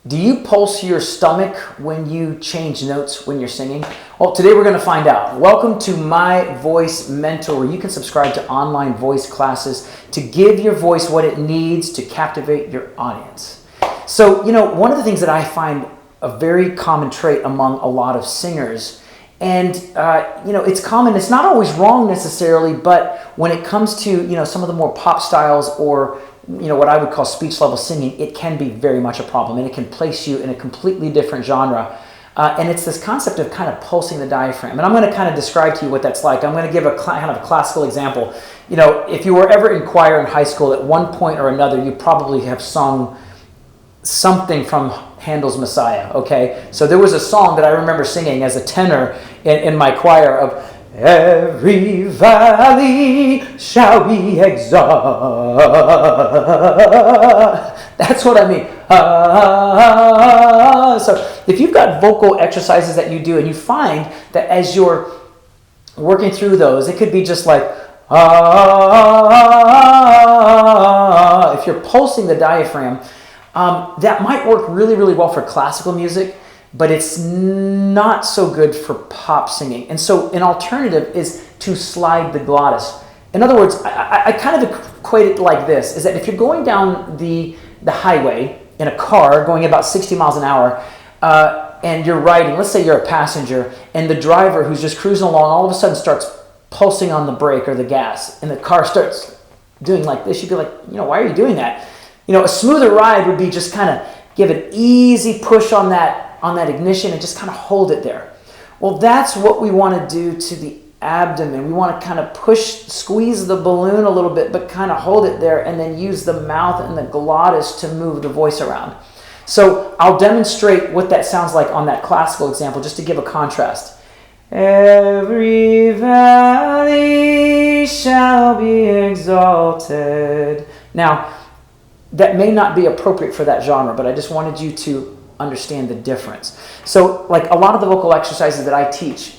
Do you pulse your stomach when you change notes when you're singing? Well, today we're going to find out. Welcome to My Voice Mentor, where you can subscribe to online voice classes to give your voice what it needs to captivate your audience. So, one of the things that I find a very common trait among a lot of singers, and it's common, it's not always wrong necessarily, but when it comes to some of the more pop styles or what I would call speech level singing, it can be very much a problem, and it can place you in a completely different genre. And it's this concept of kind of pulsing the diaphragm. And I'm going to kind of describe to you what that's like. I'm going to give a kind of a classical example. If you were ever in choir in high school, at one point or another, you probably have sung something from Handel's Messiah, okay? So there was a song that I remember singing as a tenor in my choir of, "Every valley shall be exalted." That's what I mean. So if you've got vocal exercises that you do and you find that as you're working through those, it could be just like, if you're pulsing the diaphragm, that might work really, really well for classical music, but it's not so good for pop singing. And so an alternative is to slide the glottis. In other words, I kind of equate it like this, is that if you're going down the highway in a car going about 60 miles an hour, and you're riding, let's say you're a passenger, and the driver who's just cruising along all of a sudden starts pulsing on the brake or the gas, and the car starts doing like this, you'd be like, why are you doing that? A smoother ride would be just kind of give an easy push on that ignition and just kind of hold it there. Well, that's what we want to do to the abdomen. We want to kind of squeeze the balloon a little bit, but kind of hold it there and then use the mouth and the glottis to move the voice around. So I'll demonstrate what that sounds like on that classical example just to give a contrast. Every valley shall be exalted. Now, that may not be appropriate for that genre, but I just wanted you to understand the difference. So, like a lot of the vocal exercises that I teach,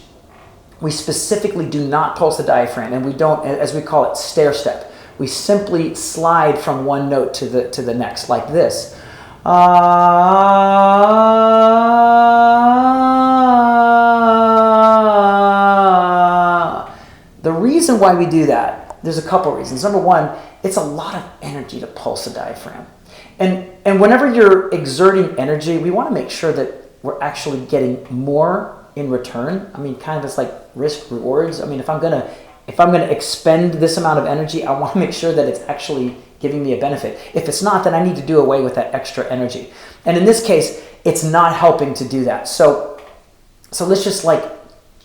we specifically do not pulse the diaphragm, and we don't, as we call it, stair step. We simply slide from one note to the next, like this. The reason why we do that, there's a couple reasons. Number one, it's a lot of energy to pulse the diaphragm. And whenever you're exerting energy, we want to make sure that we're actually getting more in return. I mean, kind of it's like risk rewards. I mean, if I'm gonna expend this amount of energy, I want to make sure that it's actually giving me a benefit. If it's not, then I need to do away with that extra energy. And in this case, it's not helping to do that. So let's just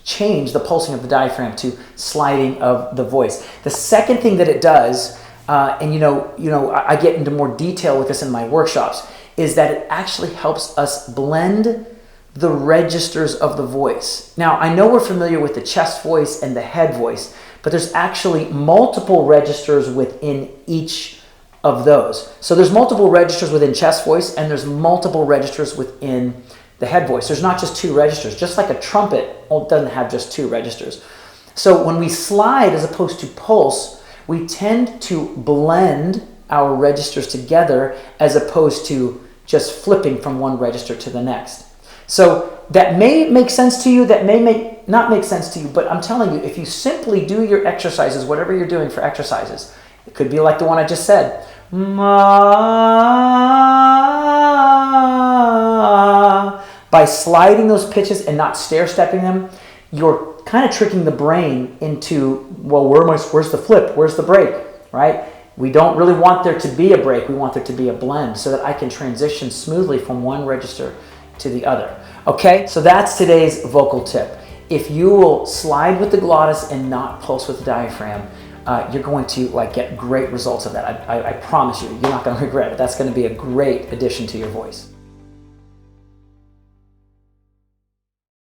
change the pulsing of the diaphragm to sliding of the voice. The second thing that it does, and I get into more detail with this in my workshops, is that it actually helps us blend the registers of the voice. Now, I know we're familiar with the chest voice and the head voice, but there's actually multiple registers within each of those. So there's multiple registers within chest voice, and there's multiple registers within the head voice. There's not just two registers. Just like a trumpet doesn't have just two registers. So when we slide as opposed to pulse, we tend to blend our registers together as opposed to just flipping from one register to the next. So that may make sense to you, that may not make sense to you, but I'm telling you, if you simply do your exercises, whatever you're doing for exercises, it could be like the one I just said. By sliding those pitches and not stair-stepping them, you're kind of tricking the brain into, well, where's the flip? Where's the break, right? We don't really want there to be a break. We want there to be a blend so that I can transition smoothly from one register to the other. Okay, so that's today's vocal tip. If you will slide with the glottis and not pulse with the diaphragm, you're going to get great results of that. I promise you, you're not going to regret it. That's going to be a great addition to your voice.